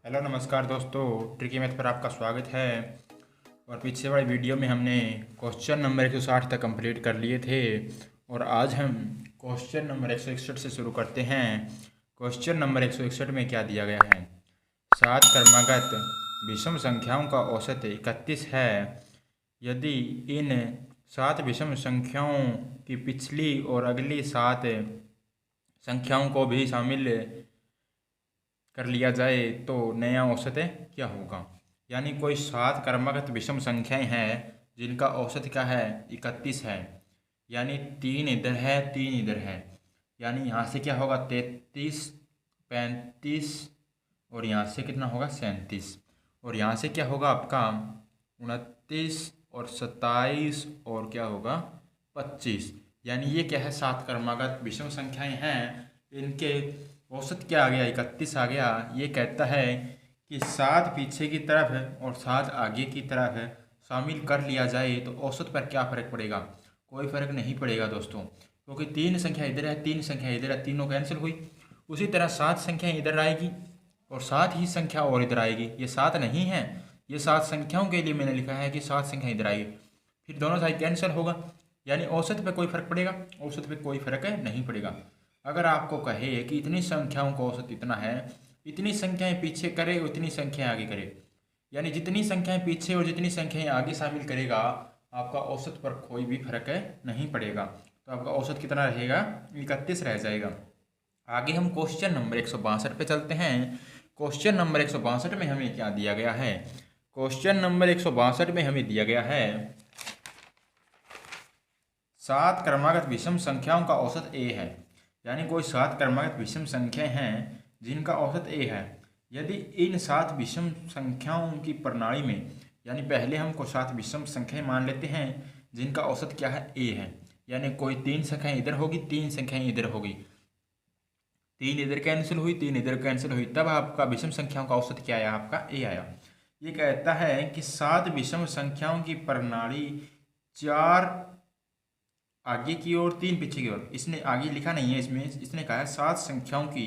Hello नमस्कार दोस्तों, tricky math पर आपका स्वागत है। और पीछे वाली वीडियो में हमने क्वेश्चन नंबर 160 तक कंप्लीट कर लिए थे और आज हम क्वेश्चन नंबर 161 से शुरू करते हैं। क्वेश्चन नंबर 161 में क्या दिया गया है? 7 क्रमागत विषम संख्याओं का औसत 31 है। यदि इन 7 विषम संख्याओं की पिछली और अगली 7 संख्याओं को भी शामिल कर लिया जाए तो नया औसत क्या होगा? यानी कोई 7 क्रमागत विषम संख्याएं हैं जिनका औसत क्या है? 31 है। यानी 3 इधर है, 3 इधर है। यानी यहाँ से क्या होगा? 33, 35 और यहाँ से कितना होगा? 37। और यहाँ से क्या होगा आपका? 29 और 27 और क्या होगा? 25। यानी ये क्या है? 7 क्रमागत विषम संख्याएं हैं। इनके औसत क्या आ गया? 31 आ गया। ये कहता है कि 7 पीछे की तरफ है और 7 आगे की तरफ है, शामिल कर लिया जाए तो औसत पर क्या फ़र्क पड़ेगा? कोई फ़र्क नहीं पड़ेगा दोस्तों, क्योंकि 3 संख्या इधर है, 3 संख्या इधर है, तीनों कैंसिल हुई। उसी तरह 7 संख्या इधर आएगी और 7 ही संख्या और इधर आएगी। ये 7 नहीं है, ये 7 संख्याओं के लिए मैंने लिखा है कि 7 संख्या इधर आएगी, फिर दोनों साइड कैंसिल होगा। यानी औसत पे कोई फ़र्क पड़ेगा? औसत पे कोई फ़र्क नहीं पड़ेगा। अगर आपको कहे कि इतनी संख्याओं का औसत इतना है, इतनी संख्याएं पीछे करे उतनी संख्याएं आगे करे, यानी जितनी संख्याएं पीछे और जितनी संख्याएं आगे शामिल करेगा, आपका औसत पर कोई भी फर्क नहीं पड़ेगा। तो आपका औसत कितना रहेगा? 31 रह जाएगा। आगे हम क्वेश्चन नंबर 162 पे चलते हैं। क्वेश्चन नंबर 162 में हमें क्या दिया गया है? क्वेश्चन नंबर 162 में हमें दिया गया है 7 क्रमागत विषम संख्याओं का औसत a है। यानी कोई 7 क्रमागत विषम संख्याएं हैं जिनका औसत a है। यदि इन 7 विषम संख्याओं की प्रणाली में, यानी पहले हमको 7 विषम संख्याएं मान लेते हैं जिनका औसत क्या है? a है। यानी कोई 3 संख्याएं इधर होगी, 3 संख्याएं इधर होगी, 3 इधर कैंसिल हुई, 3 इधर कैंसिल हुई, तब आपका विषम संख्याओं का औसत क्या आया? आपका a आया। ये कहता है कि 7 विषम संख्याओं की प्रणाली, 4 आगे की ओर 3 पीछे की ओर। इसने आगे लिखा नहीं है, इसमें इसने कहा है 7 संख्याओं की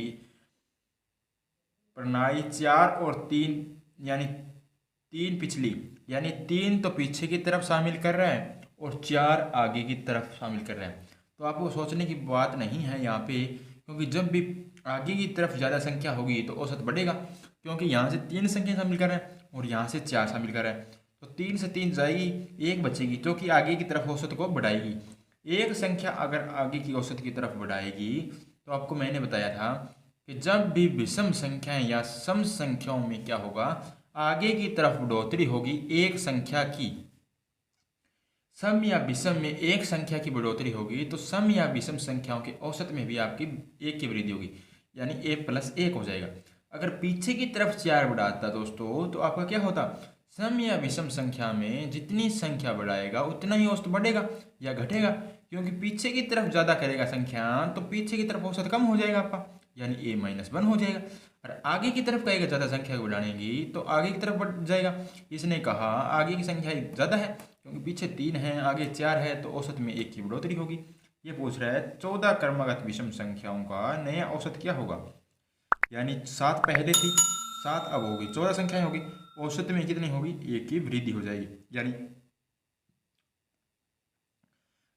प्रणाली 4 और 3, यानी 3 पिछली, यानी 3 तो पीछे की तरफ शामिल कर रहा है और 4 आगे की तरफ शामिल कर रहा है। तो आपको सोचने की बात नहीं है यहाँ पे, क्योंकि जब भी आगे की तरफ ज़्यादा संख्या होगी तो औसत बढ़ेगा, क्योंकि यहाँ से 3 संख्या शामिल कर रहा है और यहाँ से 4 शामिल कर रहा है। तो 3 से 3 जाएगी, 1 बचेगी जो कि आगे की तरफ औसत को बढ़ाएगी। एक संख्या अगर आगे की औसत की तरफ बढ़ाएगी, तो आपको मैंने बताया था कि जब भी विषम संख्याएं या सम संख्याओं में क्या होगा? आगे की तरफ बढ़ोतरी होगी एक संख्या की। सम या विषम में एक संख्या की बढ़ोतरी होगी तो सम या विषम संख्याओं के औसत में भी आपकी 1 की वृद्धि होगी, यानी a+1 हो जाएगा। अगर पीछे की तरफ 4 बढ़ाता दोस्तों तो आपका क्या होता? सम या विषम संख्या में जितनी संख्या बढ़ाएगा उतना ही औसत बढ़ेगा या घटेगा, क्योंकि पीछे की तरफ ज़्यादा करेगा संख्या तो पीछे की तरफ औसत कम हो जाएगा आपका, यानी a-1 हो जाएगा। और आगे की तरफ कहेगा ज़्यादा संख्या बढ़ानेगी तो आगे की तरफ बढ़ जाएगा। इसने कहा आगे की संख्या ज़्यादा है क्योंकि पीछे 3 है, आगे 4 है, तो औसत में 1 की बढ़ोतरी होगी। ये पूछ रहा है 14 क्रमागत विषम संख्याओं का नया औसत क्या होगा? यानी 7 पहले थी, 7 अब होगी, 14 संख्याएं होगी, औसत में कितनी होगी? 1 की वृद्धि हो जाएगी। यानी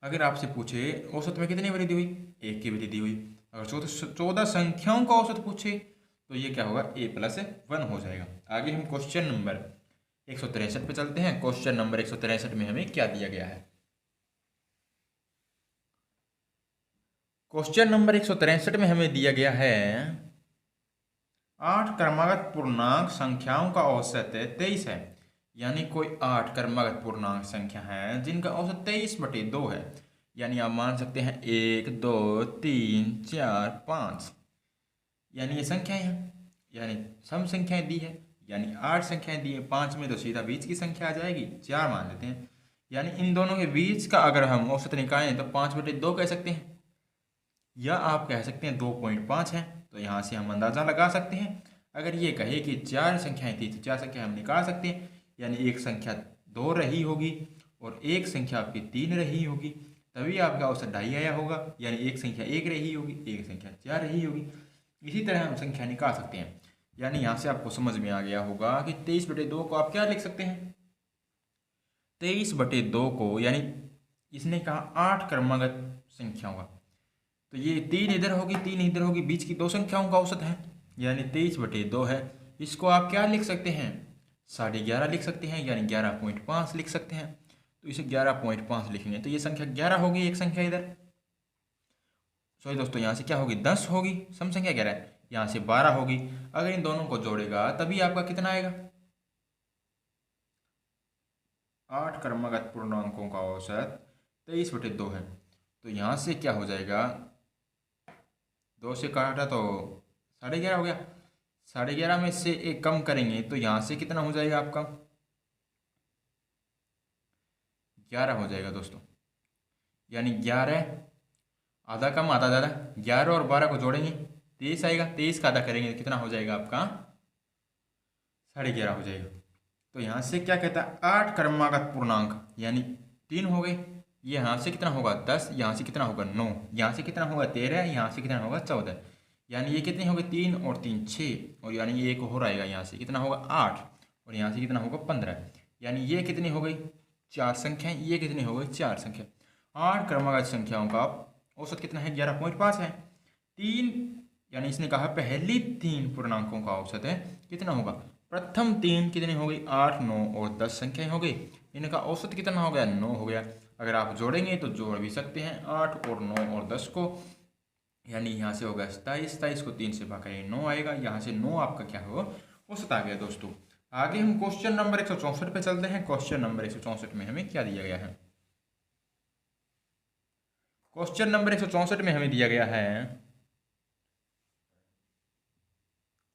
अगर आपसे पूछे औसत में कितनी वृद्धि हुई? 1 की वृद्धि हुई। अगर 14 संख्याओं का औसत पूछे तो ये क्या होगा? a+1 हो जाएगा। आगे हम क्वेश्चन नंबर 163 पे चलते हैं। क्वेश्चन नंबर 163 में हमें क्या दिया गया है? क्वेश्चन नंबर 163 में हमें दिया गया है 8 क्रमागत पूर्णांक संख्याओं का औसत 23 है। यानी कोई 8 क्रमागत पूर्णांक संख्या है जिनका औसत 23/2 है। यानी आप मान सकते हैं 1, 2, 3, 4, 5, यानी ये संख्याएं हैं, यानी सम संख्याएं दी है, यानी 8 संख्याएं दी है। 5 में तो सीधा बीच की संख्या आ जाएगी, 4 मान लेते हैं। यानी इन दोनों के बीच का अगर हम औसत निकालें तो 5/2 कह सकते हैं, या आप कह सकते हैं 2.5 है। तो यहाँ से हम अंदाज़ा लगा सकते हैं। अगर ये कहे कि 4 संख्याएं थी तो 4 संख्या हम निकाल सकते हैं, यानी एक संख्या 2 रही होगी और एक संख्या आपकी 3 रही होगी, तभी आपका औसत 2.5 आया होगा। यानी एक संख्या 1 रही होगी, एक संख्या 4 रही होगी। इसी तरह हम संख्या निकाल सकते हैं। यानी यहाँ से आपको समझ में आ गया होगा कि 23/2 को आप क्या लिख सकते हैं, 23/2 को, यानी इसने कहा 8 क्रमागत संख्याओं का, तो ये 3 इधर होगी 3 इधर होगी, बीच की 2 संख्याओं का औसत है, यानी 23/2 है। इसको आप क्या लिख सकते हैं, 11.5 लिख सकते हैं, यानी 11.5 लिख सकते हैं। तो इसे 11.5 लिखेंगे तो ये संख्या 11 होगी, एक संख्या इधर, सॉरी दोस्तों, यहाँ से क्या होगी 10 होगी, सम संख्या 11 है, यहाँ से 12 होगी। अगर इन दोनों को जोड़ेगा तभी आपका कितना आएगा, 8 क्रमागत पूर्णांकों का औसत 23/2 है। तो यहाँ से क्या हो जाएगा, 2 से काटा तो 11.5 हो गया, 11.5 में से एक कम करेंगे तो यहाँ से कितना हो जाएगा आपका, 11 हो जाएगा दोस्तों। यानी 11 आधा कम आधा ज़्यादा, 11 और 12 को जोड़ेंगे 23 आएगा, 23 का आधा करेंगे तो कितना हो जाएगा आपका, 11.5 हो जाएगा। तो यहाँ से क्या कहता है, 8 क्रमागत पूर्णांक यानी 3 हो गए, ये यहाँ से कितना होगा 10, यहाँ से कितना होगा 9, यहाँ से कितना होगा 13, यहाँ से कितना होगा 14, यानी ये कितने हो गए 3 और 3 6, और यानी ये एक और आएगा, यहाँ से कितना होगा 8, और यहाँ से कितना होगा 15, यानी ये कितनी हो गई 4 संख्याएं, ये कितनी हो गई 4 संख्या। 8 क्रमागत संख्याओं का औसत कितना है 11.5 है। 3 यानी इसने कहा पहली 3 पूर्णांकों का औसत है कितना होगा, प्रथम 3 कितनी हो गई 8 9 और 10 संख्याएं हो गई, इनका औसत कितना हो गया 9 हो गया। अगर आप जोड़ेंगे तो जोड़ भी सकते हैं 8 और 9 और 10 को, यानी यहाँ से होगा 27, 27 को 3 से भाग करेंगे 9 आएगा, यहाँ से 9 आपका क्या होगा औसत आ गया दोस्तों। आगे हम क्वेश्चन नंबर 164 पे चलते हैं। क्वेश्चन नंबर 164 में हमें क्या दिया गया है, क्वेश्चन नंबर 164 में हमें दिया गया है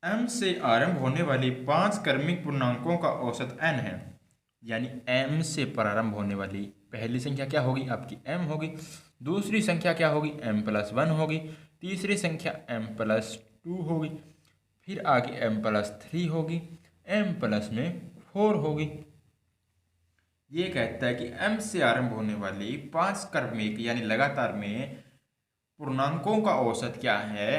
m से आरंभ होने वाली 5 क्रमिक पूर्णांकों का औसत n है। यानी m से प्रारंभ होने वाली पहली संख्या क्या होगी आपकी m होगी, दूसरी संख्या क्या होगी m+1 होगी, तीसरी संख्या m+2 होगी, फिर आगे m+3 होगी, m+4 होगी। ये कहता है कि m से आरंभ होने वाली 5 क्रमिक यानी लगातार में पूर्णांकों का औसत क्या है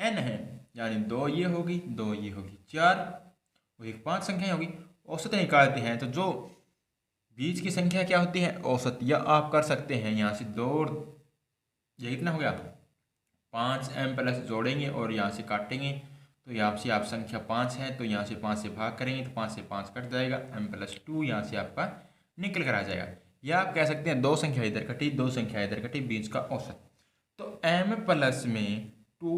n है, यानी 2 ये होगी 2 ये होगी 4 और एक 5 संख्याएं होगी। औसत निकालते हैं तो जो बीच की संख्या क्या होती है औसत, या आप कर सकते हैं यहाँ से 2 और ये कितना हो गया 5 m+ जोड़ेंगे और यहाँ से काटेंगे तो यहाँ से आप संख्या 5 है तो यहाँ से 5 से भाग करेंगे तो 5 से 5 कट जाएगा, m+2 यहाँ से आपका निकल कर आ जाएगा। या आप कह सकते हैं 2 संख्या इधर कटी 2 संख्या इधर कटी, बीच का औसत। तो m+ में 2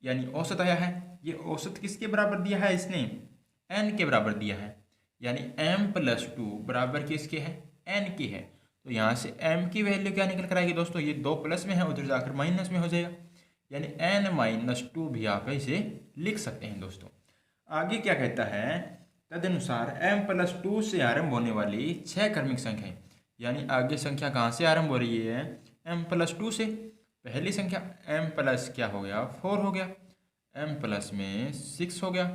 यानी औसत आया है, ये औसत किसके बराबर दिया है इसने n के बराबर दिया है, यानी m+2 बराबर किसके है n के है। तो यहाँ से m की वैल्यू क्या निकल कर आएगी दोस्तों, ये 2 प्लस में है उधर जाकर माइनस में हो जाएगा, यानी n-2 भी आप इसे लिख सकते हैं दोस्तों। आगे क्या कहता है, तदनुसार m+2 से आरंभ होने वाली 6 क्रमिक संख्याएं, यानी आगे संख्या कहाँ से आरंभ हो रही है m+2 से। पहली संख्या m+ क्या हो गया 4 हो गया, m+ में 6 हो गया,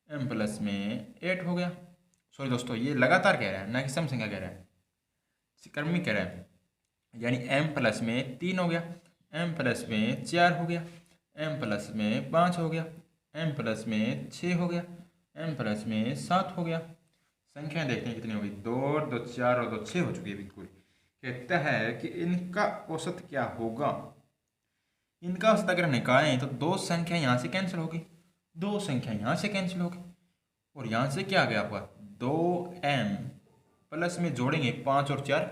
m+ में 8 हो गया। सॉरी दोस्तों ये लगातार कह रहा है ना कि सम संख्या कह रहा है, क्रमिक कह रहा है, यानी m+ में 3 हो गया, m+ में 4 हो गया, m+ में 5 हो गया, m+ में 6 हो गया, m+ में 7 हो गया। संख्या देखते हैं कितनी होगी 2 और 2 4 और 2 6 हो चुकी है बिल्कुल। कहता है कि इनका औसत क्या होगा, इनका औसत अगर निकालें तो 2 संख्या यहाँ से कैंसिल होगी, 2 संख्या यहाँ से कैंसिल होगी, और यहाँ से क्या आ गया आपका 2m+ में जोड़ेंगे 5 और 4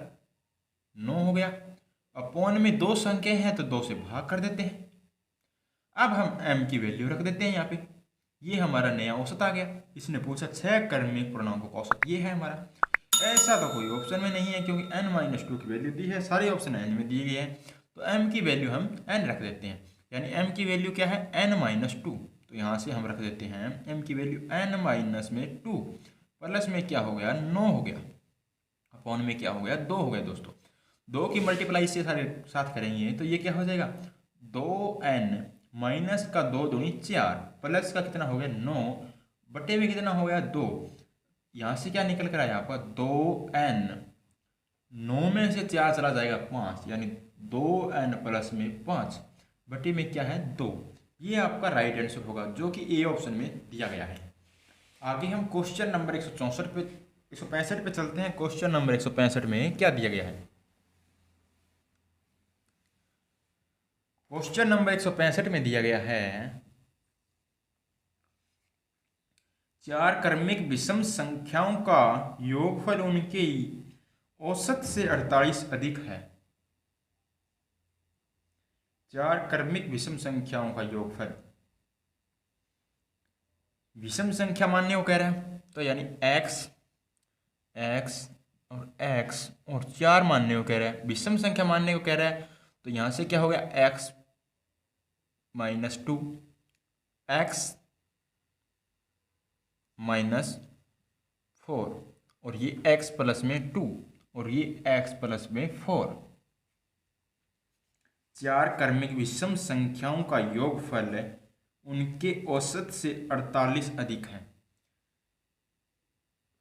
9 हो गया, अपॉन में 2 संख्या हैं तो 2 से भाग कर देते हैं। अब हम m की वैल्यू रख देते हैं यहाँ पे, ये हमारा नया औसत आ गया। इसने पूछा 6 क्रमिक पूर्णांकों का औसत, ये है हमारा। ऐसा तो कोई ऑप्शन में नहीं है क्योंकि n-2 की वैल्यू दी है, सारे ऑप्शन n में दिए गए हैं, तो m की वैल्यू हम n रख देते हैं, यानी m की वैल्यू क्या है n-2। तो यहाँ से हम रख देते हैं m की वैल्यू n-2 प्लस में क्या हो गया 9 हो गया, अपॉन में क्या हो गया 2 हो गया दोस्तों। 2 की मल्टीप्लाई से सारे साथ करेंगे तो ये क्या हो जाएगा 2n माइनस का 2 दूनी 4 प्लस का कितना हो गया 9 बटे में कितना हो गया 2, यहाँ से क्या निकल कर आया आपका 2n, 9 में से 4 चला जाएगा 5, यानी 2n+ में 5 बटे में क्या है 2, ये आपका राइट आंसर होगा जो कि ए ऑप्शन में दिया गया है। आगे हम क्वेश्चन नंबर 164 पे 165 पे चलते हैं। क्वेश्चन नंबर 165 में क्या दिया गया है? क्वेश्चन नंबर 165 में दिया गया है, चार क्रमिक विषम संख्याओं का योगफल उनकी औसत से 48 अधिक है। चार क्रमिक विषम संख्याओं का योगफल, विषम संख्या मानने को कह रहा है तो यानी x और x और 4 मानने को कह रहा है, विषम संख्या मानने को कह रहा है तो यहां से क्या हो गया x -2 x -4 और ये x प्लस में 2 और ये x प्लस में 4। चार क्रमिक विषम संख्याओं का योगफल उनके औसत से 48 अधिक है।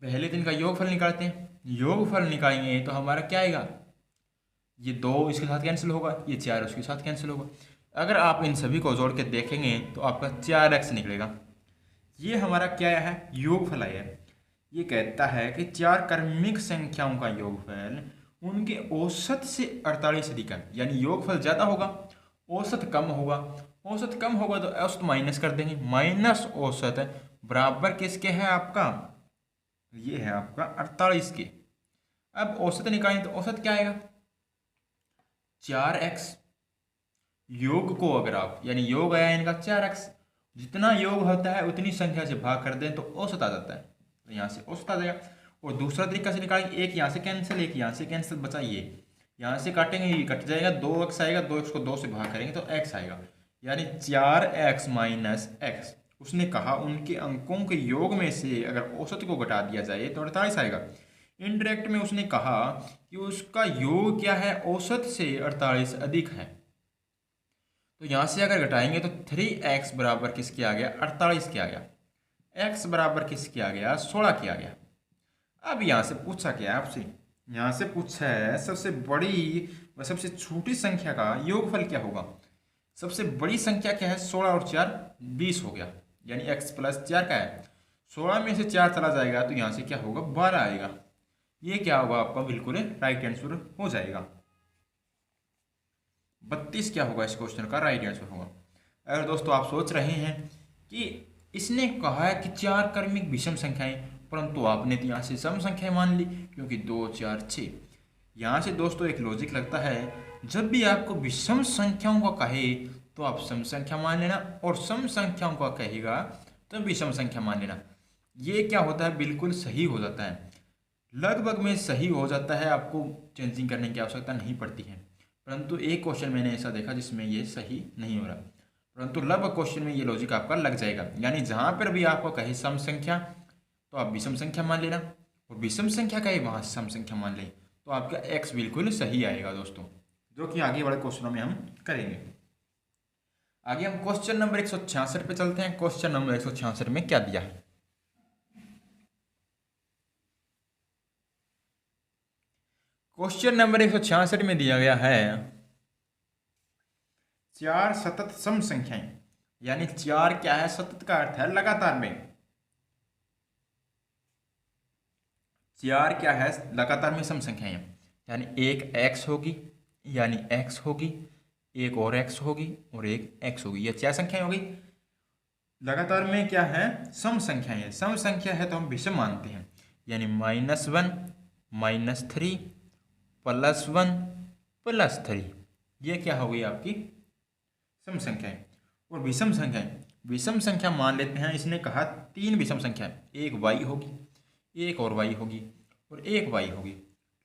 पहले दिन का योगफल निकालते हैं। योगफल निकालेंगे तो हमारा क्या आएगा, ये 2 इसके साथ कैंसिल होगा, ये 4 उसके साथ कैंसिल होगा। अगर आप इन सभी को जोड़ के देखेंगे तो आपका 4x निकलेगा। ये हमारा क्या है, योगफल आया है। ये कहता है कि चार क्रमिक संख्याओं का योगफल उनके औसत से 48 अधिक है, यानी योगफल ज़्यादा होगा, औसत कम होगा। औसत कम होगा तो औसत माइनस कर देंगे, माइनस औसत बराबर किसके है आपका, ये है आपका 48 के। अब औसत निकालें तो औसत क्या आएगा, 4x। योग को अगर आप यानी योग आया इनका 4x, जितना योग होता है उतनी संख्या से भाग कर दें तो औसत आ जाता है, तो यहाँ से औसत आ जाएगा। और दूसरा तरीका से निकालेंगे, एक यहाँ से कैंसिल एक यहाँ से कैंसिल, बचा ये यहाँ से काटेंगे ये कट जाएगा, 2x आएगा, 2x को 2 से भाग करेंगे तो x आएगा, यानी 4x - x। उसने कहा उनके अंकों के योग में से अगर औसत को घटा दिया जाए तो 48 आएगा। इनडायरेक्ट में उसने कहा कि उसका योग क्या है, औसत से 48 अधिक है। तो यहाँ से अगर घटाएंगे तो 3x बराबर किसके आ गया, 48 के आ गया। x बराबर किसके आ गया, 16 के आ गया। अब यहाँ से पूछा क्या आपसे, यहाँ से पूछा है सबसे बड़ी व सबसे छोटी संख्या का योगफल क्या होगा। सबसे बड़ी संख्या क्या है, 16 और 4 20 हो गया, यानी x + 4 का है। 16 में से 4 चला जाएगा तो यहाँ से क्या होगा, 12 आएगा। ये क्या होगा आपका, बिल्कुल राइट आंसर हो जाएगा। 32 क्या होगा इस क्वेश्चन का राइट आंसर होगा। अगर दोस्तों आप सोच रहे हैं कि इसने कहा है कि चार क्रमिक विषम संख्याएं, परंतु आपने तो यहाँ से सम संख्याएं मान ली क्योंकि 2 4 6। यहाँ से दोस्तों एक लॉजिक लगता है, जब भी आपको विषम संख्याओं का कहे तो आप सम संख्या मान लेना, और सम संख्याओं का कहेगा तो विषम संख्या मान लेना। ये क्या होता है, बिल्कुल सही हो जाता है, लगभग में सही हो जाता है, आपको चेंजिंग करने की आवश्यकता नहीं पड़ती है। परंतु एक क्वेश्चन मैंने ऐसा देखा जिसमें ये सही नहीं हो रहा, परंतु लगभग क्वेश्चन में ये लॉजिक आपका लग जाएगा। यानी जहाँ पर भी आपको कहे सम संख्या तो आप विषम संख्या मान लेना, और विषम संख्या कहे वहाँ सम संख्या मान लें, तो आपका x बिल्कुल सही आएगा दोस्तों, जो कि आगे वाले क्वेश्चनों में हम करेंगे। आगे हम क्वेश्चन नंबर 166 पे चलते हैं। क्वेश्चन नंबर 166 में क्या दिया है, क्वेश्चन नंबर 166 में दिया गया है, चार सतत सम संख्याएं, यानी चार क्या है, सतत का अर्थ है लगातार में। चार क्या है, लगातार में सम संख्याएं, यानी एक x होगी, यानी x होगी, एक और x होगी और एक x होगी, ये चार संख्याएं होगी। लगातार में क्या है, सम संख्याएं है। सम संख्या है तो हम विषम मानते हैं, यानी -1 -3 +1 +3, ये क्या हो गई आपकी सम संख्याएं। और विषम संख्याएं, विषम संख्या मान लेते हैं, इसने कहा 3 विषम संख्याएं, एक y होगी, एक और y होगी और एक y होगी।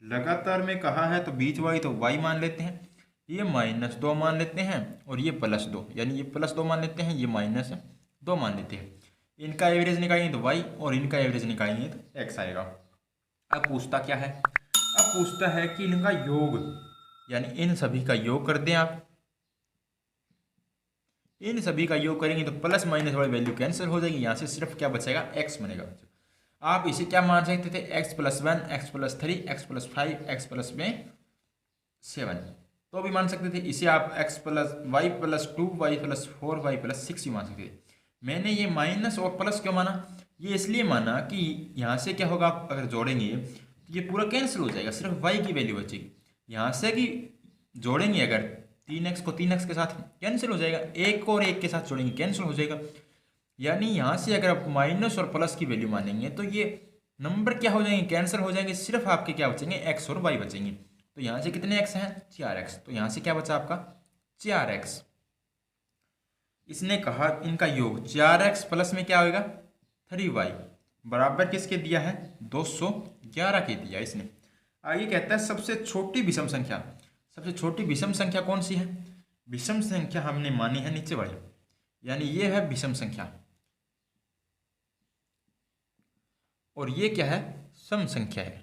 लगातार में कहा है तो बीच वाली तो y मान लेते हैं, ये -2 मान लेते हैं और ये +2, यानी ये +2 मान लेते हैं, ये -2 मान लेते हैं। इनका एवरेज निकालेंगे तो y और इनका एवरेज निकालेंगे तो x आएगा। अब पूछता क्या है, अब पूछता है कि इनका योग, यानी इन सभी का योग कर दें आप। इन सभी का योग करेंगे तो प्लस माइनस वाली वैल्यू कैंसिल हो जाएगी, यहाँ से सिर्फ क्या बचेगा, x बनेगा। आप इसे क्या मान सकते थे, x + 1 x + 3 x + 5 x + 7। तो भी मान सकते थे। इसे आप x plus y plus 2 y plus 4 y plus 6 भी मान सकते थे। मैंने ये माइनस और प्लस क्यों माना? ये इसलिए माना कि यहाँ से क्या होगा, आप अगर जोड़ेंगे तो ये पूरा कैंसिल हो जाएगा, सिर्फ y की वैल्यू बचेगी। यहाँ से कि जोड़ेंगे अगर 3x को 3x के साथ कैंसिल हो जाएगा, एक को और एक के साथ जोड़ेंगे कैंसिल हो जाएगा। यानी यहाँ से अगर आप माइनस और प्लस की वैल्यू मानेंगे तो ये नंबर क्या हो जाएंगे, कैंसिल हो जाएंगे, सिर्फ आपके क्या बचेंगे, x और y बचेंगे। तो यहाँ से कितने x हैं, 4x। तो यहाँ से क्या बचा आपका 4x। इसने कहा इनका योग 4x प्लस में क्या होगा 3y बराबर किसके दिया है, 211 के दिया इसने। आगे कहता है सबसे छोटी विषम संख्या। सबसे छोटी विषम संख्या कौन सी है? विषम संख्या हमने मानी है नीचे वाली, यानी ये है विषम संख्या और ये क्या है, सम संख्या है।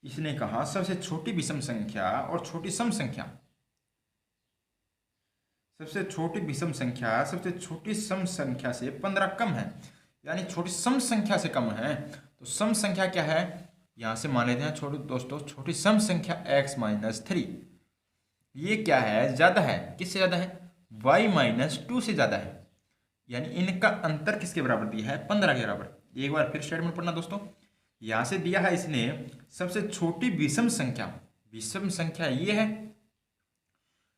इसने कहा सबसे छोटी विषम संख्या और छोटी सम संख्या, सबसे छोटी विषम संख्या सबसे छोटी सम संख्या से 15 कम है, यानी छोटी सम संख्या से कम है। तो सम संख्या क्या है, यहां से मान लेते हैं छोटे दोस्तों, छोटी सम संख्या x माइनस 3, ये क्या है, ज्यादा है, किससे ज्यादा है, y माइनस 2 से ज्यादा है। यानी इनका अंतर किसके बराबर दिया है, 15 के बराबर। एक बार फिर स्टेटमेंट पढ़ना दोस्तों, यहां से दिया है इसने सबसे छोटी विषम संख्या, विषम संख्या ये है,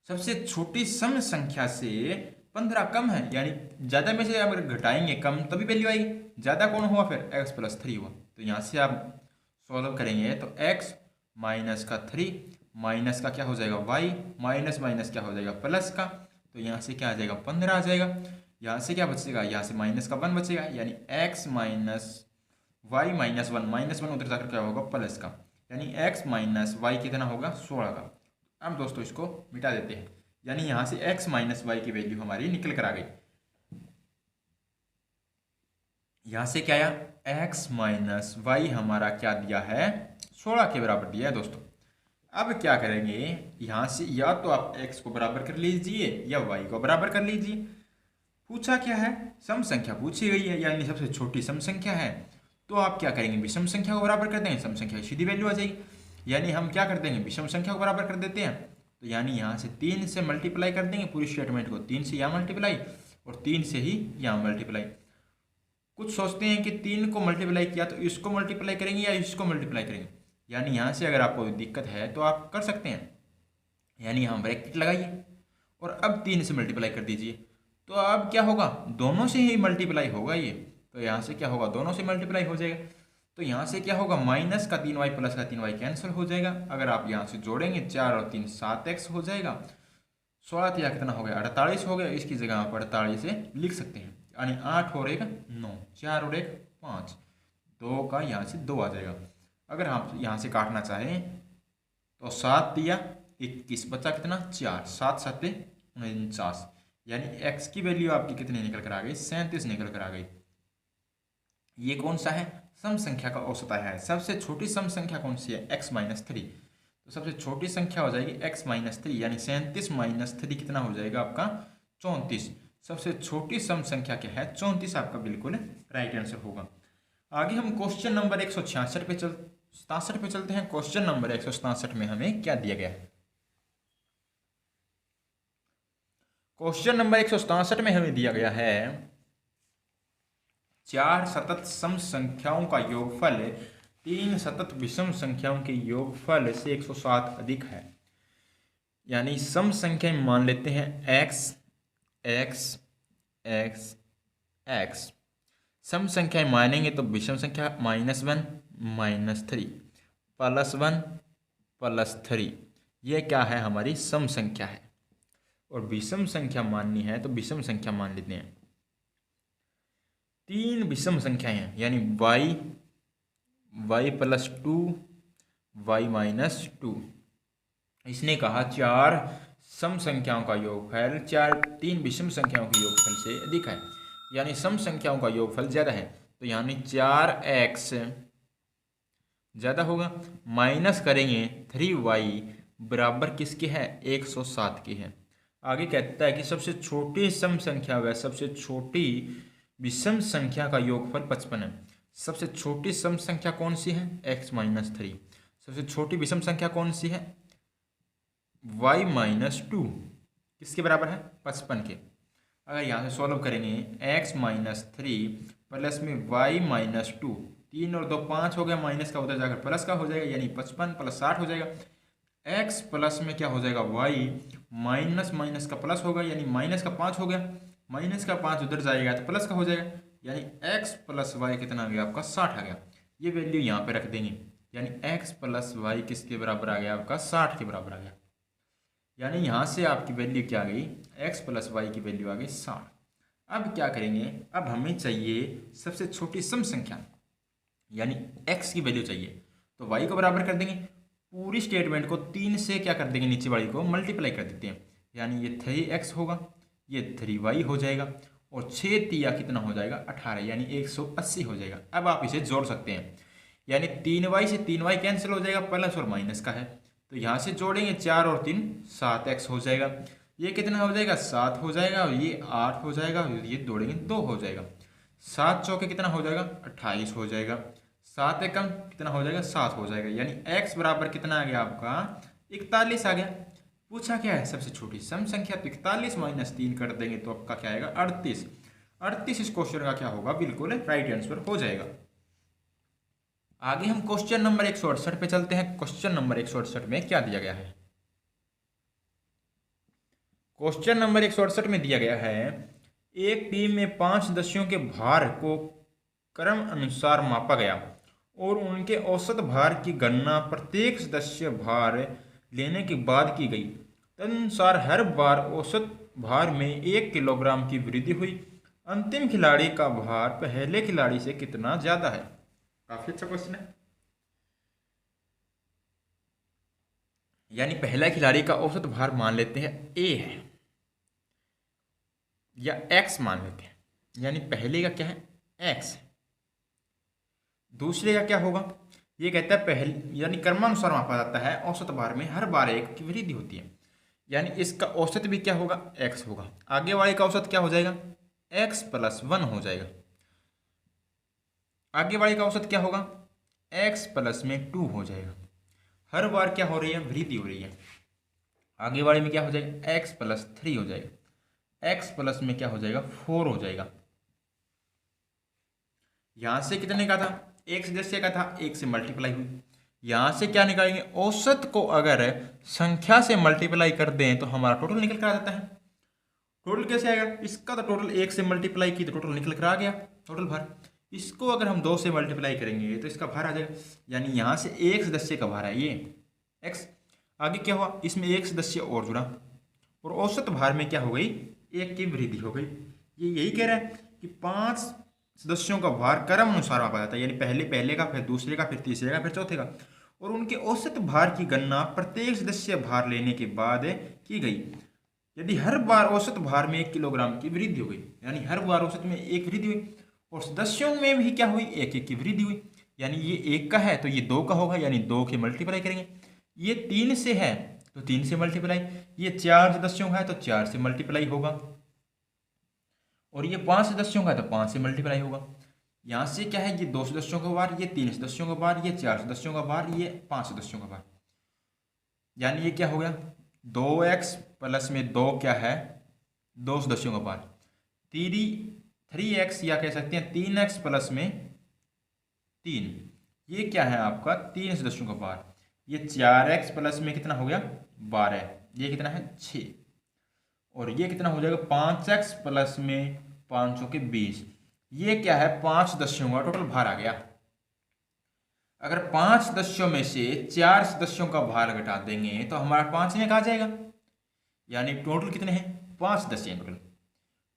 सबसे छोटी सम संख्या से 15 कम है, यानी ज्यादा में से अगर घटाएंगे कम तभी वैल्यू आएगी। ज्यादा कौन हुआ फिर, x प्लस 3 हुआ। तो यहाँ से आप सॉल्व करेंगे तो x माइनस का 3 माइनस का क्या हो जाएगा y, माइनस माइनस क्या हो जाएगा प्लस का, तो यहाँ से क्या आ जाएगा 15 आ जाएगा। यहाँ से क्या बचेगा, यहाँ से माइनस का 1 बचेगा, यानी x minus y minus 1, minus 1 उधर जाकर क्या होगा प्लस का, यानी x माइनस वाई कितना होगा 16 का। अब दोस्तों इसको मिटा देते हैं, यानी यहां से x माइनस वाई की वैल्यू हमारी निकल कर आ गई। यहां से क्या आया, x माइनस वाई हमारा क्या दिया है, 16 के बराबर दिया है दोस्तों। अब क्या करेंगे, यहां से या तो आप x को बराबर कर लीजिए या y को बराबर कर लीजिए। पूछा क्या है, सम संख्या पूछी गई है, यानी सबसे छोटी सम संख्या है। तो आप क्या करेंगे, विषम संख्या को बराबर कर देंगे, सम संख्या की सीधी वैल्यू आ जाएगी। यानी हम क्या कर देंगे, विषम संख्या को बराबर कर देते हैं। तो यानी यहाँ से 3 से मल्टीप्लाई कर देंगे पूरी स्टेटमेंट को, 3 से यहाँ मल्टीप्लाई और 3 से ही यहाँ मल्टीप्लाई। कुछ सोचते हैं कि 3 को मल्टीप्लाई किया तो इसको मल्टीप्लाई करेंगे या इसको मल्टीप्लाई करेंगे, यानी यहाँ से अगर आपको दिक्कत है तो आप कर सकते हैं, यानी यहाँ ब्रैकेट लगाइए और अब 3 से मल्टीप्लाई कर दीजिए। तो अब क्या होगा, दोनों से ही मल्टीप्लाई होगा ये, तो यहाँ से क्या होगा, दोनों से मल्टीप्लाई हो जाएगा। तो यहाँ से क्या होगा, माइनस का 3y प्लस का 3y कैंसिल हो जाएगा। अगर आप यहाँ से जोड़ेंगे 4 और 3 7x हो जाएगा, 16 या कितना हो गया 48 हो गया। इसकी जगह आप 48 से लिख सकते हैं, यानी 8 और 1 9, 4 और 1 5, 2 का यहाँ से 2 आ जाएगा। अगर हम यहाँ से काटना चाहें तो 7 दिया 21 बचा कितना 4, 7 7 49, यानी x की वैल्यू आपकी कितनी निकल कर आ गई, 37 निकल कर आ गई। ये कौन सा है, सम संख्या का औसत आया है। सबसे छोटी सम संख्या कौन सी है, x माइनस 3। तो सबसे छोटी संख्या हो जाएगी x माइनस 3, यानी 37 माइनस 3 कितना हो जाएगा आपका 34। सबसे छोटी सम संख्या क्या है, 34 आपका बिल्कुल राइट आंसर होगा। आगे हम क्वेश्चन नंबर 166 पे 67 पे चलते हैं। क्वेश्चन नंबर 167 में हमें क्या दिया गया है, क्वेश्चन नंबर 167 में हमें दिया गया है 4 सतत सम संख्याओं का योगफल 3 सतत विषम संख्याओं के योगफल से 107 अधिक है। यानी सम संख्या मान लेते हैं x x x x। सम संख्या मानेंगे तो विषम संख्या -1 -3 +1 +3, ये क्या है, हमारी सम संख्या है। और विषम संख्या माननी है तो विषम संख्या मान लेते हैं। 3 विषम संख्याएं हैं, यानी y प्लस 2 y माइनस 2। इसने कहा 4 सम संख्याओं का योगफल 3 विषम संख्याओं के योगफल से अधिक है, यानी सम संख्याओं का योगफल ज्यादा है। तो यानी 4x ज्यादा होगा, माइनस करेंगे 3y बराबर किसके है, 107 की है। आगे कहता है कि सबसे छोटी सम संख्या व सबसे छोटी विषम संख्या का योगफल 55 है। सबसे छोटी सम संख्या कौन सी है, x माइनस 3। सबसे छोटी विषम संख्या कौन सी है, वाई माइनस टू किसके बराबर है? 55 के। अगर यहाँ से सॉल्व करेंगे एक्स माइनस थ्री प्लस में वाई माइनस टू, 3 और 2 5 हो गया, माइनस का उधर जाकर प्लस का हो जाएगा, यानी 55 प्लस 60 हो जाएगा। एक्स प्लस में क्या हो जाएगा? वाई माइनस माइनस का प्लस होगा, यानी माइनस का 5 हो गया, माइनस का 5 उधर जाएगा तो प्लस का हो जाएगा, यानी एक्स प्लस वाई कितना आ गया आपका? 60 आ गया। ये वैल्यू यहाँ पे रख देंगे, यानी एक्स प्लस वाई किसके बराबर आ गया आपका? 60 के बराबर आ गया। यानी यहाँ से आपकी वैल्यू क्या आ गई? एक्स प्लस वाई की वैल्यू आ गई 60। अब क्या करेंगे? अब हमें चाहिए सबसे छोटी सम संख्या, यानी एक्स की वैल्यू चाहिए, तो वाई को बराबर कर देंगे। पूरी स्टेटमेंट को 3 से क्या कर देंगे? नीचे वाली को मल्टीप्लाई कर देते हैं, यानी ये 3x होगा, ये 3y हो जाएगा, और 6 तिया कितना हो जाएगा? 18, यानी 180 हो जाएगा। अब आप इसे जोड़ सकते हैं, यानी 3y से 3y कैंसिल हो जाएगा, प्लस और माइनस का है, तो यहाँ से जोड़ेंगे 4 और 3 7x हो जाएगा। ये कितना हो जाएगा? 7 हो जाएगा, और ये 8 हो जाएगा, और ये जोड़ेंगे 2 हो जाएगा। 7 चौके कितना हो जाएगा? 28 हो जाएगा। 7 एकम कितना हो जाएगा? 7 हो जाएगा, यानी x बराबर कितना आ गया आपका? 41 आ गया। पूछा क्या है? सबसे छोटी सम संख्या, तो 41 माइनस 3 कर देंगे तो आपका क्या आएगा? 38। 38 इस क्वेश्चन का क्या होगा? बिल्कुल राइट आंसर हो जाएगा। आगे हम क्वेश्चन नंबर 168 पे चलते हैं। क्वेश्चन नंबर 168 में क्या दिया गया है? क्वेश्चन नंबर 168 में दिया गया है, एक टीम में 5 सदस्यों के भार को क्रम अनुसार मापा गया और उनके औसत भार की गणना प्रत्येक सदस्य भार लेने के बाद की गई। तदनुसार हर बार औसत भार में 1 किलोग्राम की वृद्धि हुई। अंतिम खिलाड़ी का भार पहले खिलाड़ी से कितना ज्यादा है? काफी अच्छा क्वेश्चन है। यानी पहला खिलाड़ी का औसत भार मान लेते हैं ए है, या एक्स मान लेते हैं, यानी पहले का क्या है? एक्स है। दूसरे का क्या होगा? ये कहता है पहले, यानी क्रमानुसार मापा जाता है, औसत भार में हर बार 1 की वृद्धि होती है, यानी इसका औसत भी क्या होगा? एक्स होगा। आगे वाले का औसत क्या हो जाएगा? एक्स प्लस 1 हो जाएगा। आगे वाले का औसत क्या होगा? एक्स प्लस में 2 हो जाएगा। हर बार क्या हो रही है? वृद्धि हो रही है। आगे वाले में क्या हो जाएगा? एक्स प्लस 3 हो जाएगा। एक्स प्लस में क्या हो जाएगा? 4 हो जाएगा। यहां से कितने का था? एक सदस्य का था, 1 से मल्टीप्लाई हुई। यहां से क्या निकालेंगे? औसत को अगर संख्या से मल्टीप्लाई कर दें तो हमारा टोटल निकल कर आ जाता है। टोटल कैसे आएगा? इसका तो टोटल 1 से मल्टीप्लाई की तो टोटल निकल कर आ गया, टोटल भार। इसको अगर हम 2 से मल्टीप्लाई करेंगे तो इसका भार आ जाएगा, यानी यहाँ से एक सदस्य का भार है ये एक्स। आगे क्या हुआ? इसमें एक सदस्य और जुड़ा, और औसत भार में क्या हो गई? 1 की वृद्धि हो गई। ये यही कह रहा है कि 5 सदस्यों का भार क्रम अनुसार मापा जाता है, यानी पहले का, फिर दूसरे का, फिर तीसरे का, फिर चौथे का, और उनके औसत भार की गणना प्रत्येक सदस्य भार लेने के बाद की गई। यदि हर बार औसत भार में 1 किलोग्राम की वृद्धि हो गई, यानी हर बार औसत में 1 वृद्धि हुई, और सदस्यों में भी क्या हुई? 1 की वृद्धि हुई, यानी ये 1 का है तो ये 2 का होगा, यानी 2 के मल्टीप्लाई करेंगे। ये 3 से है तो 3 से मल्टीप्लाई, ये 4 सदस्यों का है तो 4 से मल्टीप्लाई होगा, और ये 5 सदस्यों का है तो 5 से मल्टीप्लाई होगा। यहाँ से क्या है? ये 2 सदस्यों का भार, ये 3 सदस्यों का भार, ये 4 सदस्यों का भार, ये 5 सदस्यों का भार, यानी ये क्या हो गया? 2x प्लस में 2 क्या है? 2 सदस्यों का भार। 3x, या कह सकते हैं 3x प्लस में 3, ये क्या है आपका? 3 सदस्यों का भार। ये 4x प्लस में कितना हो गया? 12, ये कितना है? 6, और ये कितना हो जाएगा? 5x प्लस में 5 के 20, ये क्या है? 5 सदस्यों का टोटल भार आ गया। अगर 5 सदस्यों में से 4 सदस्यों का भार घटा देंगे तो हमारा 5 में कहा जाएगा, यानी टोटल कितने हैं? 5 सदस्य हैं टोटल।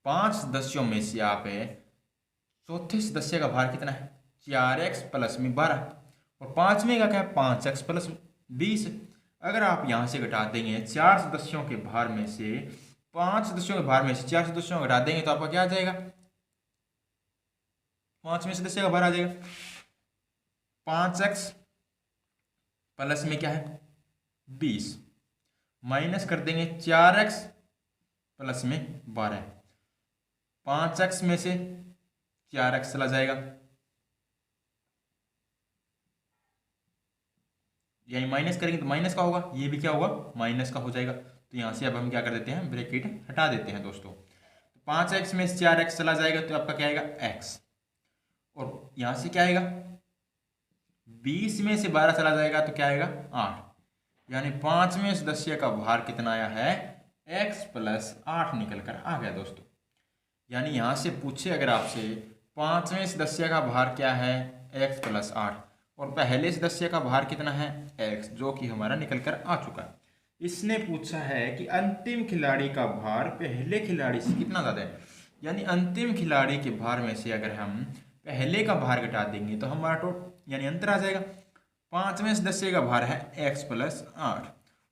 5 सदस्यों में से आप चौथे सदस्य का भार कितना है? 4x प्लस में 12, और 5वें का क्या है? 5x plus 20। अगर आप यहाँ से घटा देंगे 4 सदस्यों के भार में से, 5 सदस्यों के भार में से 4 सदस्यों को घटा देंगे तो आपका क्या आ जाएगा? 5वें सदस्य का भार आ जाएगा। 5x प्लस में क्या है? 20, माइनस कर देंगे 4x प्लस में 12, 5x में से 4x चला जाएगा, यानी माइनस करेंगे तो माइनस का होगा, ये भी क्या होगा, माइनस का हो जाएगा। तो यहाँ से अब हम क्या कर देते हैं, ब्रैकेट हटा देते हैं दोस्तों। तो 5x में से 4x चला जाएगा तो आपका क्या आएगा, x। और यहाँ से क्या आएगा, 20 में से 12 चला जाएगा तो क्या आएगा, 8। यानी 5 में से 10 का भार कितना आया है, x प्लस 8 निकल कर आ गया दोस्तों। यानी यहाँ से पूछे अगर आपसे 5 में से 10 का भार क्या है, x प्लस 8, और पहले से 10 का भार कितना है, x, जो कि हमारा निकल कर आ चुका है। इसने पूछा है कि अंतिम खिलाड़ी का भार पहले खिलाड़ी से कितना ज़्यादा है। यानी अंतिम खिलाड़ी के भार में से अगर हम पहले का भार घटा देंगे तो हमारा यानी अंतर आ जाएगा। 5 में से 10 का भार है x प्लस 8,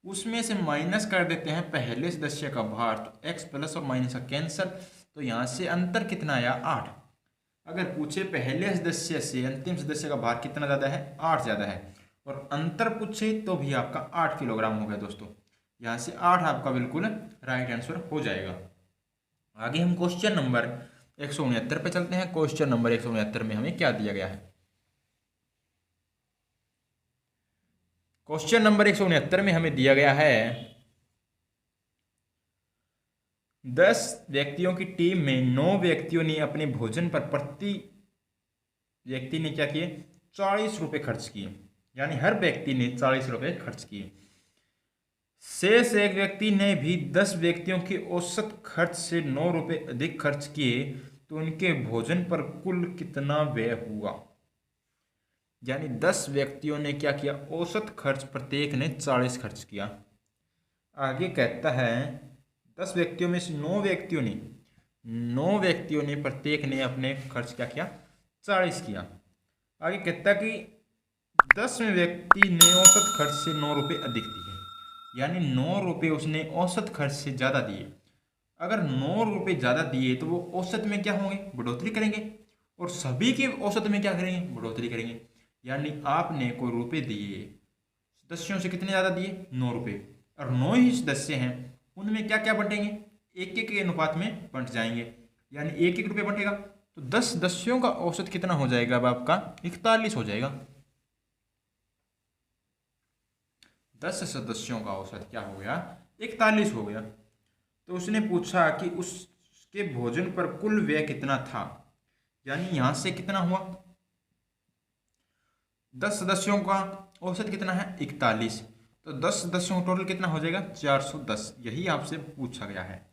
उसमें से माइनस कर देते हैं पहले से 10 का भार, तो x प्लस और माइनस का कैंसल, तो यहाँ से अंतर कितना आया, 8। अगर पूछे पहले सदस्य से अंतिम सदस्य का भार कितना ज़्यादा है, 8 ज़्यादा है, और अंतर पूछे तो भी आपका 8 किलोग्राम हो गया दोस्तों। यहाँ से 8 आपका बिल्कुल राइट आंसर हो जाएगा। आगे हम क्वेश्चन नंबर 169 पे चलते हैं। क्वेश्चन नंबर 169 में हमें क्या दिया गया है। क्वेश्चन नंबर 169 में हमें दिया गया है 10 व्यक्तियों की टीम में 9 व्यक्तियों ने अपने भोजन पर प्रति व्यक्ति ने क्या किए, 40 रुपये खर्च किए। यानी हर व्यक्ति ने 40 रुपये खर्च किए। शेष एक व्यक्ति ने भी 10 व्यक्तियों के औसत खर्च से 9 रुपये अधिक खर्च किए, तो उनके भोजन पर कुल कितना व्यय हुआ। यानी 10 व्यक्तियों ने क्या किया, औसत खर्च प्रत्येक ने 40 खर्च किया। आगे कहता है 10 व्यक्तियों में से 9 व्यक्तियों ने प्रत्येक ने अपने खर्च क्या किया, 40 किया। आगे कहता है कि 10वें व्यक्ति ने औसत खर्च से 9 रुपये अधिक दिए। यानी 9 रुपये उसने औसत खर्च से ज़्यादा दिए। अगर 9 रुपये ज़्यादा दिए तो वो औसत में क्या होंगे, बढ़ोतरी करेंगे, और सभी के औसत में क्या करेंगे, बढ़ोतरी करेंगे। यानी आपने कोई रुपये दिए, सदस्यों से कितने ज़्यादा दिए, 9 रुपये, और 9 ही सदस्य हैं, उनमें क्या क्या बंटेंगे, एक एक के अनुपात में बंट जाएंगे। यानी 1-1 रुपये बंटेगा, तो 10 सदस्यों का औसत कितना हो जाएगा, अब आपका 41 हो जाएगा। 10 सदस्यों का औसत क्या हो गया, 41 हो गया। तो उसने पूछा कि उसके भोजन पर कुल व्यय कितना था। यानी यहां से कितना हुआ, 10 सदस्यों का औसत कितना है, 41, तो 10 सदस्यों का टोटल कितना हो जाएगा, 410। यही आपसे पूछा गया है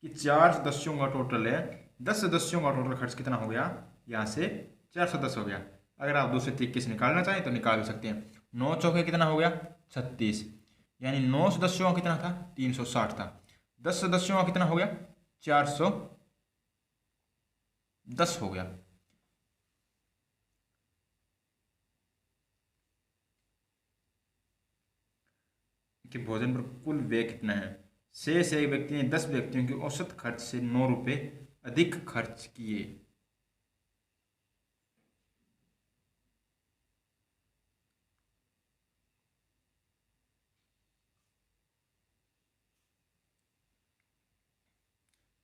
कि 4 सदस्यों का टोटल है, 10 सदस्यों का टोटल खर्च कितना हो गया, यहाँ से 410 हो गया। अगर आप 2 से 23 निकालना चाहें तो निकाल भी सकते हैं। 9 चौके कितना हो गया, 36। यानी 9 सदस्यों का कितना था, 360 था। 10 सदस्यों का कितना हो गया, 410 हो गया। कि भोजन पर कुल व्यय कितना है। शेष एक व्यक्ति ने 10 व्यक्तियों के औसत खर्च से 9 रुपये अधिक खर्च किए।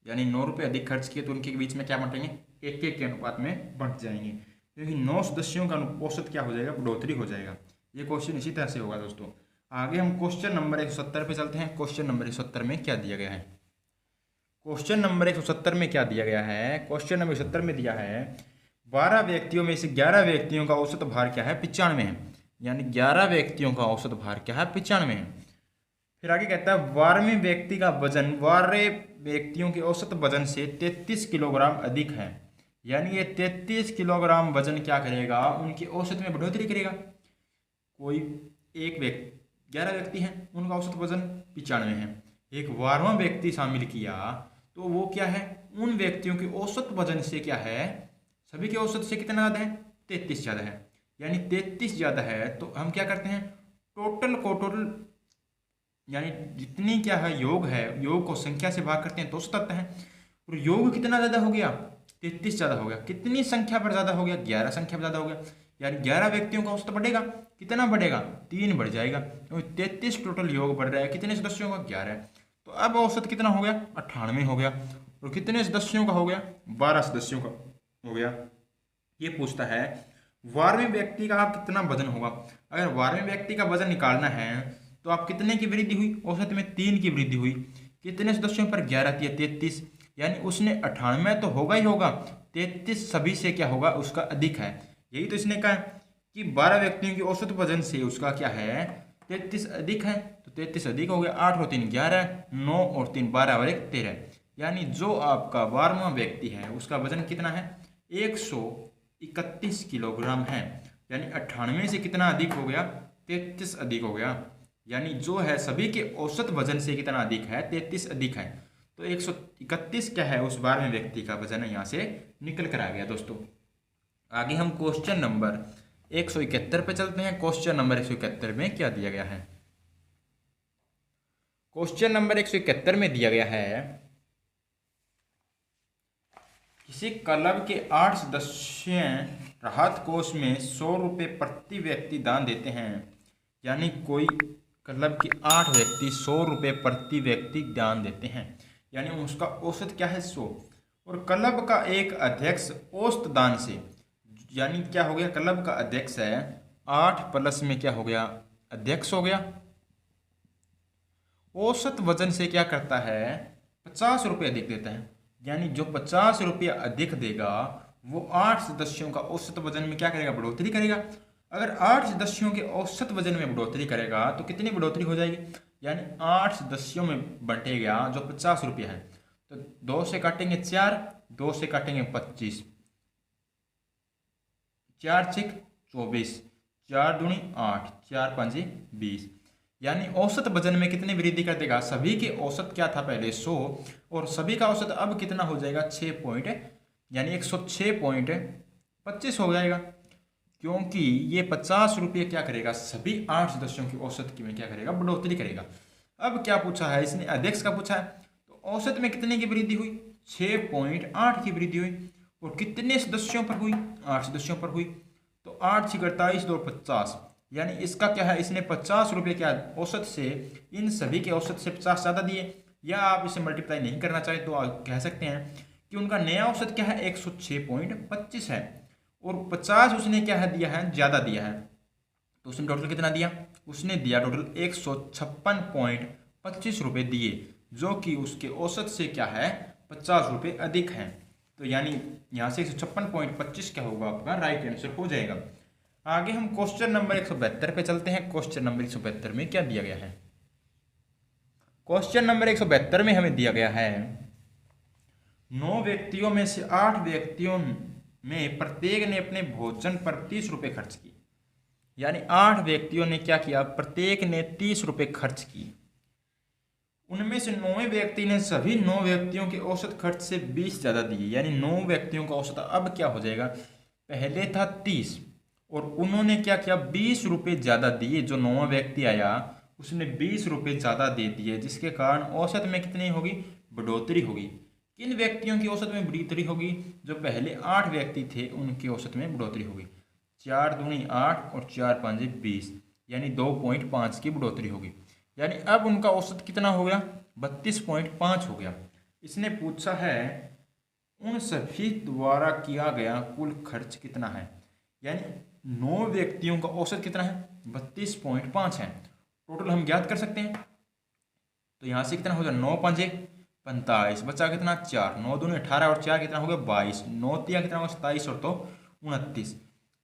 यानी 9 रुपये अधिक खर्च किए, तो उनके बीच में क्या बंटेंगे, 1-1 के अनुपात में बंट जाएंगे, क्योंकि 9 सदस्यों का औसत क्या हो जाएगा, बढ़ोतरी हो जाएगा। ये क्वेश्चन इसी तरह से होगा दोस्तों। आगे हम क्वेश्चन नंबर 170 पे चलते हैं। क्वेश्चन नंबर 170 में क्या दिया गया है। क्वेश्चन नंबर 170 में क्या दिया गया है। क्वेश्चन नंबर 170 में दिया है 12 व्यक्तियों में से 11 व्यक्तियों का औसत भार क्या है, 95 है। यानी 11 व्यक्तियों का औसत भार क्या है, 95 है। फिर आगे कहता है 12वें व्यक्ति का वजन 12 व्यक्तियों के औसत वजन से 33 किलोग्राम अधिक है। यानी ये 33 किलोग्राम वजन क्या करेगा, उनके औसत में बढ़ोतरी करेगा। कोई एक व्यक्ति 11 व्यक्ति हैं, उनका औसत वजन 95 है, एक 12वां व्यक्ति शामिल किया तो वो क्या है, उन व्यक्तियों के औसत वजन से क्या है, सभी के औसत से कितना ज़्यादा है, 33 ज़्यादा है। यानी 33 ज़्यादा है तो हम क्या करते हैं, टोटल यानी जितनी क्या है योग है, योग को संख्या से भाग करते हैं तो औसत आता है। और योग कितना ज़्यादा हो गया, 33 ज़्यादा हो गया। कितनी संख्या पर ज़्यादा हो गया, 11 संख्या पर ज़्यादा हो गया। यानी 11 व्यक्तियों का औसत बढ़ेगा, कितना बढ़ेगा, 3 बढ़ जाएगा। तो 33 टोटल योग बढ़ रहा है, कितने सदस्यों का, 11। तो अब औसत कितना हो गया, 98 हो गया। और कितने सदस्यों का हो गया, 12 सदस्यों का हो गया। ये पूछता है 12वें व्यक्ति का कितना वजन होगा। अगर 12वें व्यक्ति का वजन निकालना है तो आप कितने की वृद्धि हुई, औसत में 3 की वृद्धि हुई। कितने सदस्यों पर 11 दिया 33, यानी उसने 98 तो होगा ही होगा, 33 सभी से क्या होगा उसका अधिक है। यही तो इसने कहा कि 12 व्यक्तियों के औसत वजन से उसका क्या है 33 अधिक है, तो 33 अधिक हो गया। 8 और 3 11, 9 और 3 12 और 1 13, यानी जो आपका 12वां व्यक्ति है उसका वजन कितना है 131 किलोग्राम है। यानी 98 से कितना अधिक हो गया 33 अधिक हो गया, यानी जो है सभी के औसत वजन से कितना अधिक है 33 अधिक है। तो 131 क्या है उस 12वें व्यक्ति का वजन है, यहाँ से निकल कर आ गया दोस्तों। आगे हम क्वेश्चन नंबर 171 पे चलते हैं। क्वेश्चन नंबर 171 में क्या दिया गया है। क्वेश्चन नंबर 171 में दिया गया है किसी क्लब के 8 सदस्य राहत कोष में 100 रुपये प्रति व्यक्ति दान देते हैं। यानी कोई क्लब के 8 व्यक्ति 100 रुपये प्रति व्यक्ति दान देते हैं, यानी उसका औसत क्या है 100। और क्लब का एक अध्यक्ष औसत दान से, यानी क्या हो गया क्लब का अध्यक्ष है 8 प्लस में क्या हो गया अध्यक्ष हो गया, औसत वजन से क्या करता है 50 रुपये अधिक देता है। यानी जो 50 रुपये अधिक देगा वो 8 सदस्यों का औसत वजन में क्या करेगा बढ़ोतरी करेगा। अगर 8 सदस्यों के औसत वजन में बढ़ोतरी करेगा तो कितनी बढ़ोतरी हो जाएगी, यानी 8 सदस्यों में बंटेगा जो 50 रुपये है, तो 2 से काटेंगे 4, 2 से काटेंगे 25, 4 6 24, 4 दूनी 8, 4 5 20, यानी औसत वजन में कितनी वृद्धि कर देगा। सभी के औसत क्या था पहले 100 और सभी का औसत अब कितना हो जाएगा 6 पॉइंट, यानी 106.25 हो जाएगा, क्योंकि ये 50 रुपये क्या करेगा सभी 8 सदस्यों की औसत की में क्या करेगा बढ़ोतरी करेगा। अब क्या पूछा है इसने अध्यक्ष का पूछा है, तो औसत में कितने की वृद्धि हुई 6.8 की वृद्धि हुई, और कितने सदस्यों पर हुई 8 सदस्यों पर हुई, तो 8 6 48 2 50, यानी इसका क्या है इसने 50 रुपये क्या औसत से इन सभी के औसत से 50 ज़्यादा दिए, या आप इसे मल्टीप्लाई नहीं करना चाहें तो आप कह सकते हैं कि उनका नया औसत क्या है 106.25 है, और 50 उसने क्या है दिया है ज़्यादा दिया है, तो उसने टोटल कितना दिया, उसने दिया टोटल 156.25 रुपये दिए, जो कि उसके औसत से क्या है 50 रुपये अधिक है। तो यानी यहाँ से 156.25 क्या होगा आपका राइट आंसर हो जाएगा। आगे हम क्वेश्चन नंबर 172 पे चलते हैं। क्वेश्चन नंबर 172 में क्या दिया गया है। क्वेश्चन नंबर 172 में हमें दिया गया है 9 व्यक्तियों में से 8 व्यक्तियों में प्रत्येक ने अपने भोजन पर 30 रुपये खर्च किए। यानी 8 व्यक्तियों ने क्या किया प्रत्येक ने 30 रुपये खर्च किए। उनमें से 9वें व्यक्ति ने सभी 9 व्यक्तियों के औसत खर्च से 20 ज़्यादा दिए, यानी 9 व्यक्तियों का औसत अब क्या हो जाएगा, पहले था 30 और उन्होंने क्या किया 20 रुपये ज़्यादा दिए। जो 9वां व्यक्ति आया उसने 20 रुपये ज़्यादा दे दिए, जिसके कारण औसत में कितनी होगी बढ़ोतरी होगी। किन व्यक्तियों की औसत में बढ़ोतरी होगी, जो पहले 8 व्यक्ति थे उनकी औसत में बढ़ोतरी होगी। 4 दूनी 8 और 4 5 20, यानी 2.5 की बढ़ोतरी होगी। यानी अब उनका औसत कितना हो गया 32.5 हो गया। इसने पूछा है उन सभी द्वारा किया गया कुल खर्च कितना है, यानी 9 व्यक्तियों का औसत कितना है 32.5 है। टोटल हम ज्ञात कर सकते हैं, तो यहाँ से कितना हो जाए 9 5 45, बचा कितना 4, 9 दूनी 18 और 4 कितना हो गया 22, 9 3 कितना होगा 27 और 2 29,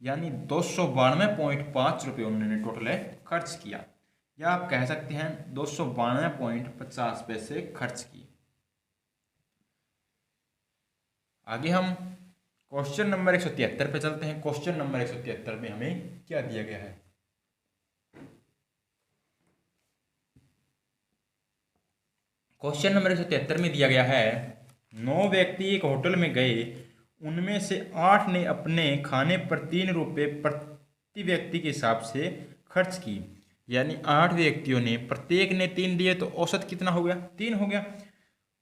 यानी 292.5 रुपये उन्होंने टोटल खर्च किया, या आप कह सकते हैं 292.50 पैसे खर्च किए। आगे हम क्वेश्चन नंबर 173 पे चलते हैं। क्वेश्चन नंबर 173 में हमें क्या दिया गया है। क्वेश्चन नंबर 173 में दिया गया है 9 व्यक्ति एक होटल में गए, उनमें से 8 ने अपने खाने पर 3 रुपये प्रति व्यक्ति के हिसाब से खर्च की। यानी 8 व्यक्तियों ने प्रत्येक ने 3 दिए, तो औसत कितना हो गया 3 हो गया।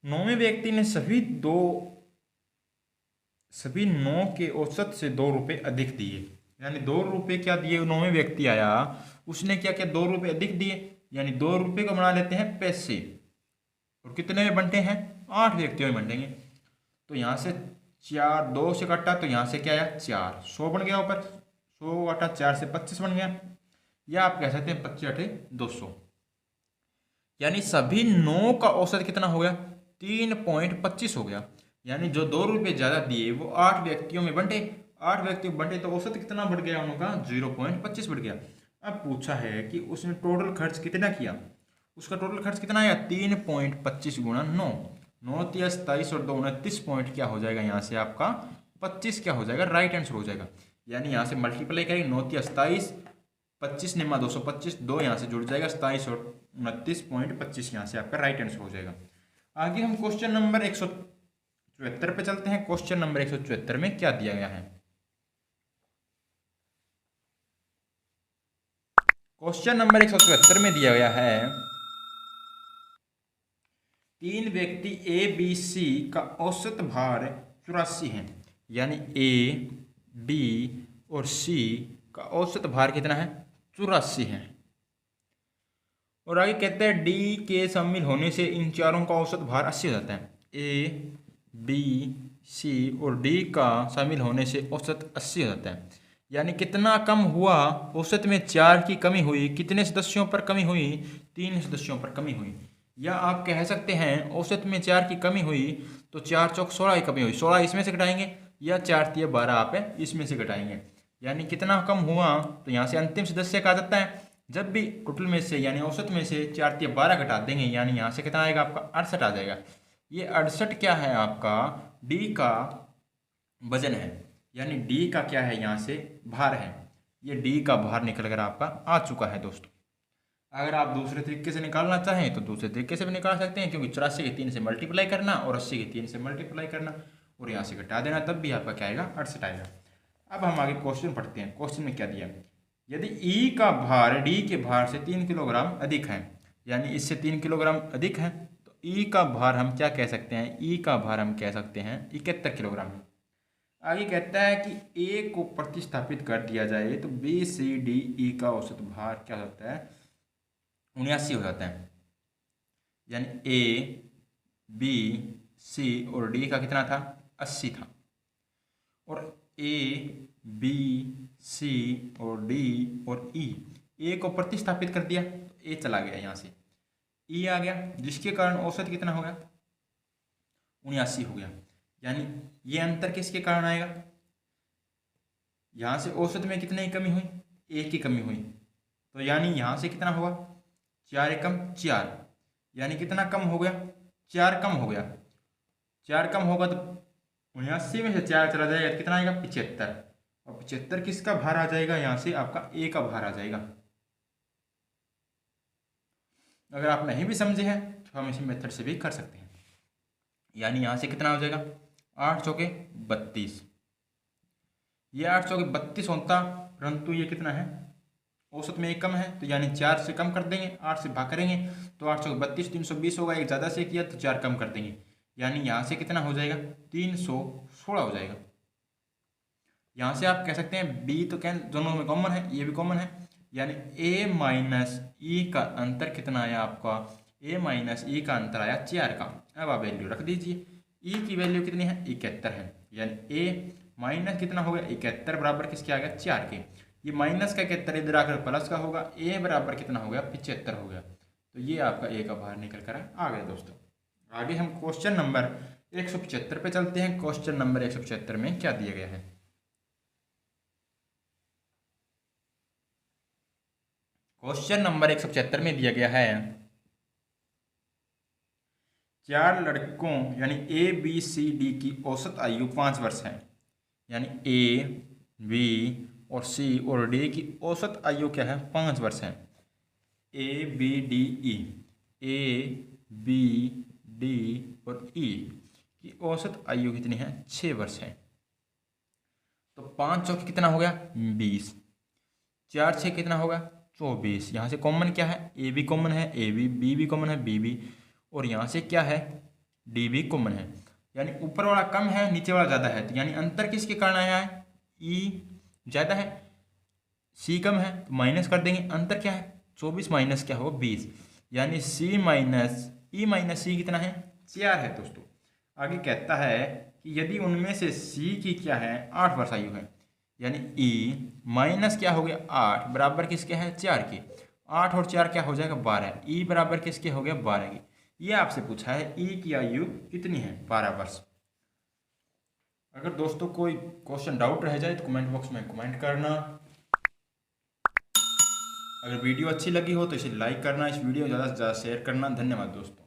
9वें व्यक्ति ने सभी 9 के औसत से 2 रुपये अधिक दिए, यानी 2 रुपये क्या दिए। 9वें व्यक्ति आया उसने क्या किया 2 रुपये अधिक दिए, यानी 2 रुपये को बना लेते हैं पैसे, और कितने में बंटे हैं 8 व्यक्तियों में बंटेंगे। तो यहाँ से 4 2 से कटा, तो यहाँ से क्या आया 4, 100 बन गया ऊपर, 100 × 4 से 25 बन गया, या आप कह सकते हैं 25 × 8 200। यानी सभी 9 का औसत कितना हो गया, 3.25 हो गया। यानी जो 2 रुपये ज़्यादा दिए वो 8 व्यक्तियों में बंटे, 8 व्यक्तियों में बंटे तो औसत कितना बढ़ गया उनका, 0.25 बढ़ गया। अब पूछा है कि उसने टोटल खर्च कितना किया, उसका टोटल खर्च कितना आया, 3.25 × 9, 9 × 27 और 2 29 पॉइंट क्या हो जाएगा यहाँ से आपका 25 क्या हो जाएगा, राइट आंसर हो जाएगा। यानी यहाँ से मल्टीप्लाई करेंगे, 9 × 27 25 निम्मा 225, 2 यहाँ से जुड़ जाएगा, 27 और 29.25 यहाँ से आपका राइट आंसर हो जाएगा। आगे हम क्वेश्चन नंबर 174 पे चलते हैं। क्वेश्चन नंबर 174 में क्या दिया गया है, क्वेश्चन नंबर 174 में दिया गया है 3 व्यक्ति ए बी सी का औसत भार 84 है। यानी ए बी और सी का औसत भार कितना है, 84 है। और आगे कहते हैं डी के शामिल होने से इन चारों का औसत भार 80 हो जाता है। ए बी सी और डी का शामिल होने से औसत 80 हो जाता है। यानी कितना कम हुआ, औसत में 4 की कमी हुई, कितने सदस्यों पर कमी हुई, 3 सदस्यों पर कमी हुई। या आप कह सकते हैं औसत में 4 की कमी हुई तो 4 चौक 16 की कमी हुई, 16 इसमें से घटाएंगे, या 4 तिया 12 आप इसमें से घटाएंगे। यानी कितना कम हुआ, तो यहाँ से अंतिम सदस्य का आ जाता है। जब भी टोटल में से यानी औसत में से 4 तिया 12 घटा देंगे, यानी यहाँ से कितना आएगा आपका 68 आ जाएगा। ये 68 क्या है आपका डी का वजन है, यानी डी का क्या है यहाँ से भार है। ये डी का भार निकल कर आपका आ चुका है दोस्तों। अगर आप दूसरे तरीके से निकालना चाहें तो दूसरे तरीके से भी निकाल सकते हैं, क्योंकि 84 के 3 से मल्टीप्लाई करना और 80 के 3 से मल्टीप्लाई करना और यहाँ से घटा देना, तब भी आपका क्या आएगा 68 आएगा। अब हम आगे क्वेश्चन पढ़ते हैं। क्वेश्चन में क्या दिया, यदि ई का भार डी के भार से 3 किलोग्राम अधिक है, यानी इससे 3 किलोग्राम अधिक है, तो ई का भार हम क्या कह सकते हैं, ई का भार हम कह सकते हैं 71 किलोग्राम। आगे कहता है कि ए को प्रतिस्थापित कर दिया जाए तो बी सी डी ई का औसत भार क्या होता है, 79 हो जाता है। यानी ए बी सी और डी का कितना था, 80 था। और ए बी सी और डी और ई, ए को प्रतिस्थापित कर दिया तो ए चला गया, यहाँ से ई आ गया, जिसके कारण औसत कितना हो गया, 79 हो गया। यानी ये अंतर किसके कारण आएगा, यहाँ से औसत में कितने की कमी हुई, एक की कमी हुई, तो यानी यहाँ से कितना होगा 4 एकम 4, यानी कितना कम हो गया, 4 कम हो गया। 4 कम होगा तो 79 में से 4 चला जाएगा, कितना आएगा 75, और 75 किसका भार आ जाएगा, यहाँ से आपका ए का भार आ जाएगा। अगर आप नहीं भी समझे हैं तो हम इसी मेथड से भी कर सकते हैं। यानी यहाँ से कितना हो जाएगा 8 चौके 32, ये 8 चौके 32 होता, परंतु ये कितना है औसत में एक कम है, तो यानी 4 से कम कर देंगे, 8 से भाग करेंगे तो 8 चौके 32, 320 होगा, एक ज़्यादा से किया तो 4 कम कर देंगे, यानी यहाँ से कितना हो जाएगा 316 हो जाएगा। यहाँ से आप कह सकते हैं बी तो क्या दोनों में कॉमन है, ये भी कॉमन है, यानी ए माइनस ई का अंतर कितना आया आपका, ए माइनस ई का अंतर आया 4 का। अब आप वैल्यू रख दीजिए, ई की वैल्यू कितनी है 71 है, यानी ए माइनस कितना हो गया 71 बराबर किसके आ गया 4 के। ये माइनस का 71 इधर आकर प्लस का होगा, ए बराबर कितना हो गया 75 हो गया, तो ये आपका ए का भार निकल कर आ गया दोस्तों। आगे हम क्वेश्चन नंबर 175 पे चलते हैं। क्वेश्चन नंबर 175 में क्या दिया गया है, क्वेश्चन नंबर 175 में दिया गया है 4 लड़कों यानी ए बी सी डी की औसत आयु 5 वर्ष है। यानी ए बी और सी और डी की औसत आयु क्या है 5 वर्ष है। A B D E, A B D और ई की औसत आयु कितनी है 6 वर्ष है। तो 5 चौके कितना हो गया 20, 4 6 कितना होगा 24। यहाँ से कॉमन क्या है ए भी कॉमन है, ए बी भी कॉमन है, बी भी, और यहाँ से क्या है डी भी कॉमन है। यानी ऊपर वाला कम है नीचे वाला ज़्यादा है, तो यानी अंतर किसके कारण आया है ई ज़्यादा है, सी कम है तो माइनस कर देंगे, अंतर क्या है 24 माइनस क्या होगा 20, यानी सी माइनस ई माइनस सी कितना है 4 है दोस्तों। आगे कहता है कि यदि उनमें से सी की क्या है 8 वर्ष आयु है, यानी ई माइनस क्या हो गया 8 बराबर किसके है 4 के। 8 और 4 क्या हो जाएगा 12। ई बराबर किसके हो गया 12 के। ये आपसे पूछा है ई की आयु कितनी है 12 वर्ष। अगर दोस्तों कोई क्वेश्चन डाउट रह जाए तो कमेंट बॉक्स में कमेंट करना। अगर वीडियो अच्छी लगी हो तो इसे लाइक करना, इस वीडियो को ज़्यादा से ज़्यादा शेयर करना। धन्यवाद दोस्तों।